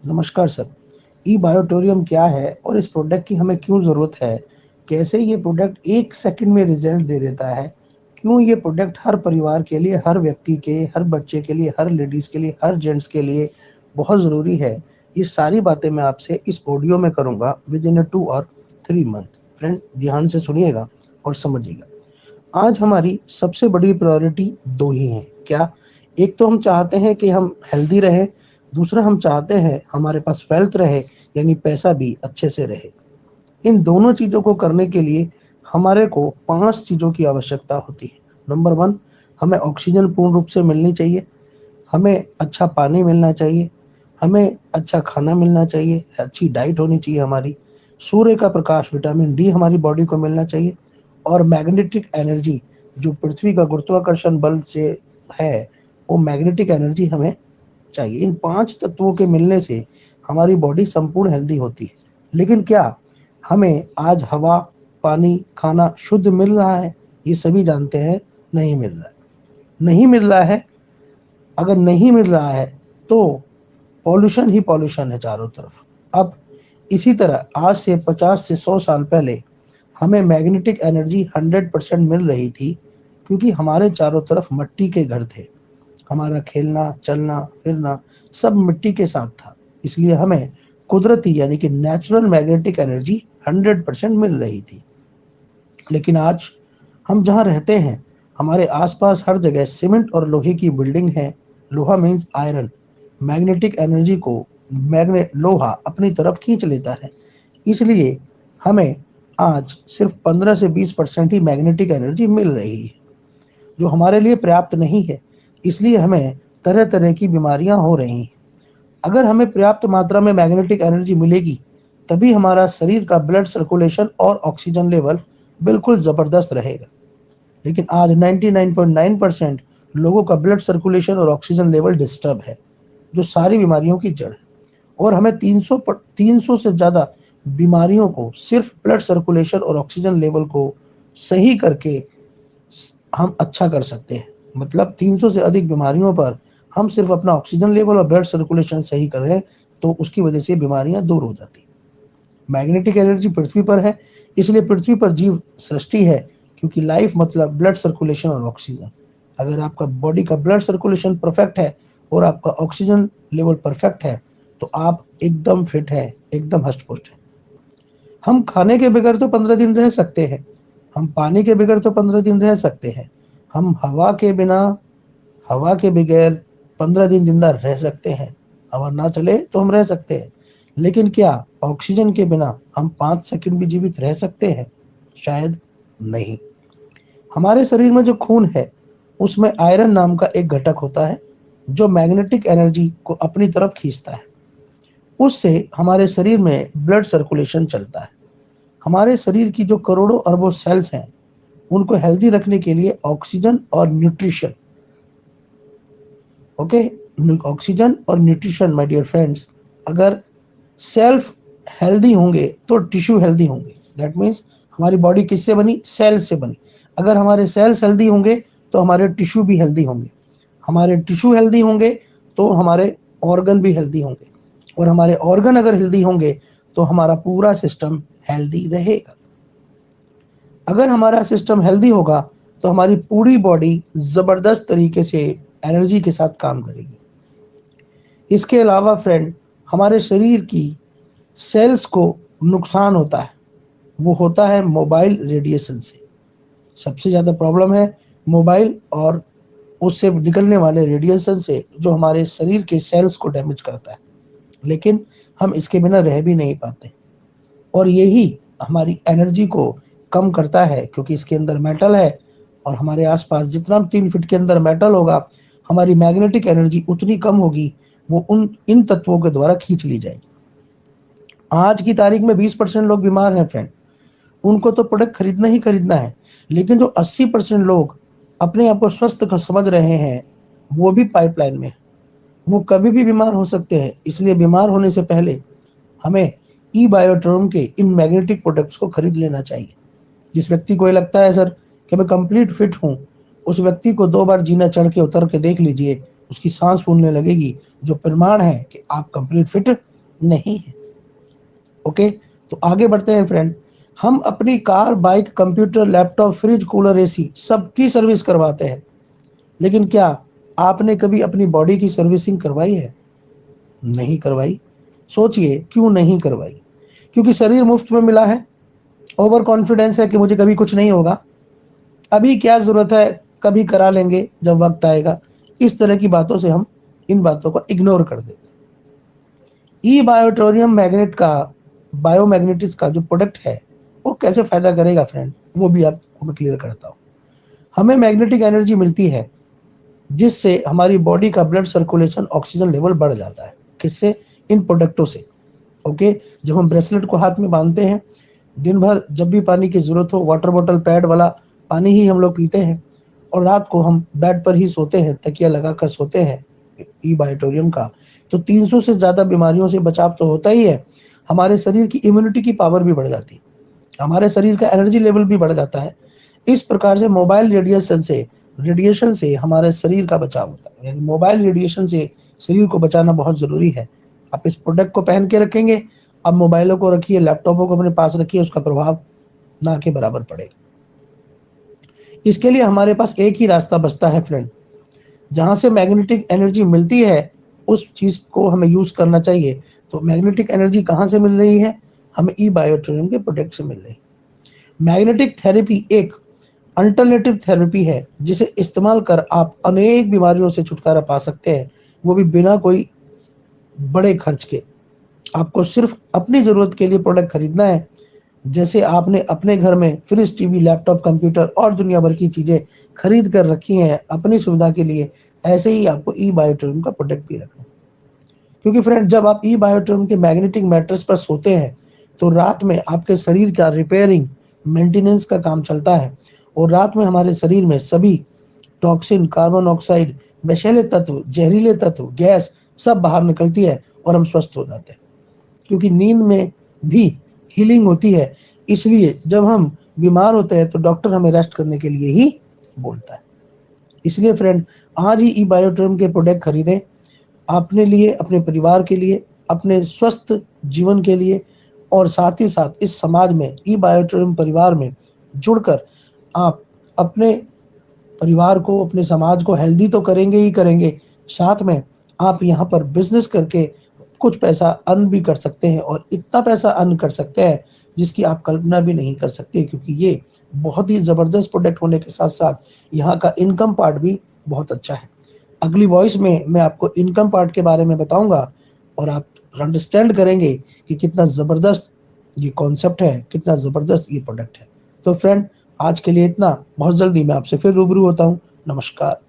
नमस्कार सर। ई बायोटोरियम क्या है और इस प्रोडक्ट की हमें क्यों ज़रूरत है? कैसे ये प्रोडक्ट 1 सेकंड में रिज़ल्ट दे देता है? क्यों ये प्रोडक्ट हर परिवार के लिए, हर व्यक्ति के, हर बच्चे के लिए, हर लेडीज़ के लिए, हर जेंट्स के लिए बहुत ज़रूरी है? ये सारी बातें मैं आपसे इस ऑडियो में करूँगा विदिन अ 2 और 3 मंथ। फ्रेंड ध्यान से सुनिएगा और समझिएगा। आज हमारी सबसे बड़ी प्रायोरिटी 2 ही हैं। क्या? एक तो हम चाहते हैं कि हम हेल्दी रहें, दूसरा हम चाहते हैं हमारे पास वेल्थ रहे, यानी पैसा भी अच्छे से रहे। इन दोनों चीज़ों को करने के लिए हमारे को 5 चीज़ों की आवश्यकता होती है। नंबर 1, हमें ऑक्सीजन पूर्ण रूप से मिलनी चाहिए, हमें अच्छा पानी मिलना चाहिए, हमें अच्छा खाना मिलना चाहिए, अच्छी डाइट होनी चाहिए हमारी, सूर्य का प्रकाश विटामिन डी हमारी बॉडी को मिलना चाहिए और मैग्नेटिक एनर्जी जो पृथ्वी का गुरुत्वाकर्षण बल से है, वो मैग्नेटिक एनर्जी हमें चाहिए। इन 5 तत्वों के मिलने से हमारी बॉडी संपूर्ण हेल्दी होती है। लेकिन क्या हमें आज हवा, पानी, खाना शुद्ध मिल रहा है? ये सभी जानते हैं, नहीं मिल रहा है। नहीं मिल रहा है, अगर नहीं मिल रहा है तो पॉल्यूशन ही पॉल्यूशन है चारों तरफ। अब इसी तरह आज से 50 से 100 साल पहले हमें मैग्नेटिक एनर्जी 100% मिल रही थी, क्योंकि हमारे चारों तरफ मिट्टी के घर थे। हमारा खेलना, चलना, फिरना सब मिट्टी के साथ था। इसलिए हमें कुदरती यानी कि नेचुरल मैग्नेटिक एनर्जी 100% मिल रही थी। लेकिन आज हम जहाँ रहते हैं, हमारे आसपास हर जगह सीमेंट और लोहे की बिल्डिंग है। लोहा मीन्स आयरन। मैग्नेटिक एनर्जी को मैग्नेट लोहा अपनी तरफ खींच लेता है। इसलिए हमें आज सिर्फ 15 से 20% ही मैग्नेटिक एनर्जी मिल रही है, जो हमारे लिए पर्याप्त नहीं है। इसलिए हमें तरह तरह की बीमारियां हो रही हैं। अगर हमें पर्याप्त मात्रा में मैग्नेटिक एनर्जी मिलेगी, तभी हमारा शरीर का ब्लड सर्कुलेशन और ऑक्सीजन लेवल बिल्कुल ज़बरदस्त रहेगा। लेकिन आज 99.9% लोगों का ब्लड सर्कुलेशन और ऑक्सीजन लेवल डिस्टर्ब है, जो सारी बीमारियों की जड़ है। और हमें 300 से ज़्यादा बीमारियों को सिर्फ ब्लड सर्कुलेशन और ऑक्सीजन लेवल को सही करके हम अच्छा कर सकते हैं। मतलब 300 से अधिक बीमारियों पर हम सिर्फ अपना ऑक्सीजन लेवल और ब्लड सर्कुलेशन सही करें, तो उसकी वजह से बीमारियां दूर हो जाती। मैग्नेटिक एनर्जी पृथ्वी पर है, इसलिए पृथ्वी पर जीव सृष्टि है, क्योंकि लाइफ मतलब ब्लड सर्कुलेशन और ऑक्सीजन। अगर आपका बॉडी का ब्लड सर्कुलेशन परफेक्ट है और आपका ऑक्सीजन लेवल परफेक्ट है, तो आप एकदम फिट है, एकदम हष्ट पुष्ट है। हम खाने के बगैर तो 15 दिन रह सकते हैं, हम पानी के बगैर तो 15 दिन रह सकते हैं, हम हवा के बगैर 15 दिन जिंदा रह सकते हैं। हवा ना चले तो हम रह सकते हैं, लेकिन क्या ऑक्सीजन के बिना हम 5 सेकंड भी जीवित रह सकते हैं? शायद नहीं। हमारे शरीर में जो खून है, उसमें आयरन नाम का एक घटक होता है, जो मैग्नेटिक एनर्जी को अपनी तरफ खींचता है। उससे हमारे शरीर में ब्लड सर्कुलेशन चलता है। हमारे शरीर की जो करोड़ों अरबों सेल्स हैं, उनको हेल्दी रखने के लिए ऑक्सीजन और न्यूट्रिशन, ओके, ऑक्सीजन और न्यूट्रिशन माय डियर फ्रेंड्स। अगर सेल्फ हेल्दी होंगे तो टिश्यू हेल्दी होंगे। दैट मीन्स हमारी बॉडी किससे बनी? सेल से बनी। अगर हमारे सेल्स हेल्दी होंगे तो हमारे टिश्यू भी हेल्दी होंगे। हमारे टिश्यू हेल्दी होंगे तो हमारे ऑर्गन भी हेल्दी होंगे, और हमारे ऑर्गन अगर हेल्दी होंगे तो हमारा पूरा सिस्टम हेल्दी रहेगा। अगर हमारा सिस्टम हेल्दी होगा तो हमारी पूरी बॉडी ज़बरदस्त तरीके से एनर्जी के साथ काम करेगी। इसके अलावा फ्रेंड, हमारे शरीर की सेल्स को नुकसान होता है, वो होता है मोबाइल रेडिएशन से। सबसे ज़्यादा प्रॉब्लम है मोबाइल और उससे निकलने वाले रेडिएशन से, जो हमारे शरीर के सेल्स को डैमेज करता है। लेकिन हम इसके बिना रह भी नहीं पाते, और यही हमारी एनर्जी को कम करता है, क्योंकि इसके अंदर मेटल है, और हमारे आसपास जितना 3 फीट के अंदर मेटल होगा, हमारी मैग्नेटिक एनर्जी उतनी कम होगी, वो उन इन तत्वों के द्वारा खींच ली जाएगी। आज की तारीख में 20% लोग बीमार हैं फ्रेंड। उनको तो प्रोडक्ट खरीदना ही खरीदना है, लेकिन जो 80% लोग अपने आप को स्वस्थ समझ रहे हैं, वो भी पाइपलाइन में। वो कभी भी बीमार हो सकते हैं। इसलिए बीमार होने से पहले हमें ई बायोट्रोम के इन मैग्नेटिक प्रोडक्ट्स को खरीद लेना चाहिए। जिस व्यक्ति को ये लगता है सर कि मैं कंप्लीट फिट हूँ, उस व्यक्ति को 2 बार जीना चढ़ के उतर के देख लीजिए, उसकी सांस फूलने लगेगी, जो प्रमाण है कि आप कंप्लीट फिट नहीं है। ओके, तो आगे बढ़ते हैं फ्रेंड। हम अपनी car, bike, computer, laptop, fridge, cooler, AC सबकी सर्विस करवाते हैं, लेकिन क्या आपने कभी अपनी बॉडी की सर्विसिंग करवाई है? नहीं करवाई। सोचिए क्यों नहीं करवाई? क्योंकि शरीर मुफ्त में मिला है, ओवर कॉन्फिडेंस है कि मुझे कभी कुछ नहीं होगा, अभी क्या जरूरत है, कभी करा लेंगे जब वक्त आएगा। इस तरह की बातों से हम इन बातों को इग्नोर कर देते हैं। ई बायोटोरियम मैग्नेट का, बायोमैग्नेटिक्स का जो प्रोडक्ट है वो कैसे फायदा करेगा फ्रेंड, वो भी आपको मैं क्लियर करता हूँ। हमें मैग्नेटिक एनर्जी मिलती है जिससे हमारी बॉडी का ब्लड सर्कुलेशन, ऑक्सीजन लेवल बढ़ जाता है। किससे? इन प्रोडक्टों से। ओके, जब हम ब्रेसलेट को हाथ में बांधते हैं, दिन भर जब भी पानी की जरूरत हो, वाटर बॉटल पैड वाला पानी ही हम लोग पीते हैं, और रात को हम बेड पर ही सोते हैं, तकिया लगाकर सोते हैं ई बायोटोरियम का, तो 300 से ज्यादा बीमारियों से बचाव तो होता ही है। हमारे शरीर की इम्यूनिटी की पावर भी बढ़ जाती है, हमारे शरीर का एनर्जी लेवल भी बढ़ जाता है। इस प्रकार से मोबाइल रेडिएशन से हमारे शरीर का बचाव होता है, यानी मोबाइल रेडिएशन से शरीर को बचाना बहुत जरूरी है। आप इस प्रोडक्ट को पहन के रखेंगे, अब मोबाइलों को रखिए, लैपटॉपों को अपने पास रखिए, उसका प्रभाव ना के बराबर पड़ेगा। इसके लिए हमारे पास एक ही रास्ता बचता है फ्रेंड, जहां से मैग्नेटिक एनर्जी मिलती है उस चीज को हमें यूज करना चाहिए। तो मैग्नेटिक एनर्जी कहां से मिल रही है? हमें ई बायोटोरियम के प्रोडक्ट से मिल रही है। मैग्नेटिक थेरेपी एक अल्टरनेटिव थेरेपी है जिसे इस्तेमाल कर आप अनेक बीमारियों से छुटकारा पा सकते हैं, वो भी बिना कोई बड़े खर्च के। आपको सिर्फ अपनी जरूरत के लिए प्रोडक्ट खरीदना है। जैसे आपने अपने घर में फ्रिज, टीवी, लैपटॉप, कंप्यूटर और दुनिया भर की चीजें खरीद कर रखी हैं अपनी सुविधा के लिए, ऐसे ही आपको ई बायोटोरियम का प्रोडक्ट भी रखना है। क्योंकि फ्रेंड, जब आप ई बायोटोरियम के मैग्नेटिक मैट्रेस पर सोते हैं तो रात में आपके शरीर का रिपेयरिंग, मेंटेनेंस का काम चलता है, और रात में हमारे शरीर में सभी टॉक्सिन, कार्बन ऑक्साइड, विषैले तत्व, जहरीले तत्व, गैस सब बाहर निकलती है और हम स्वस्थ हो जाते हैं। क्योंकि नींद में भी हीलिंग होती है, इसलिए जब हम बीमार होते हैं तो डॉक्टर हमें रेस्ट करने के लिए ही बोलता है। इसलिए फ्रेंड, आज ही ई बायोटोरियम के प्रोडक्ट खरीदें, अपने लिए, अपने परिवार के लिए, अपने स्वस्थ जीवन के लिए, और साथ ही साथ इस समाज में, ई बायोटोरियम परिवार में जुड़कर आप अपने परिवार को, अपने समाज को हेल्दी तो करेंगे ही करेंगे, साथ में आप यहाँ पर बिजनेस करके कुछ पैसा अर्न भी कर सकते हैं, और इतना पैसा अर्न कर सकते हैं जिसकी आप कल्पना भी नहीं कर सकते। क्योंकि ये बहुत ही ज़बरदस्त प्रोडक्ट होने के साथ साथ यहाँ का इनकम पार्ट भी बहुत अच्छा है। अगली वॉइस में मैं आपको इनकम पार्ट के बारे में बताऊंगा, और आप अंडरस्टैंड करेंगे कि कितना ज़बरदस्त ये कॉन्सेप्ट है, कितना ज़बरदस्त ये प्रोडक्ट है। तो फ्रेंड, आज के लिए इतना, बहुत जल्दी मैं आपसे फिर रूबरू होता हूँ। नमस्कार।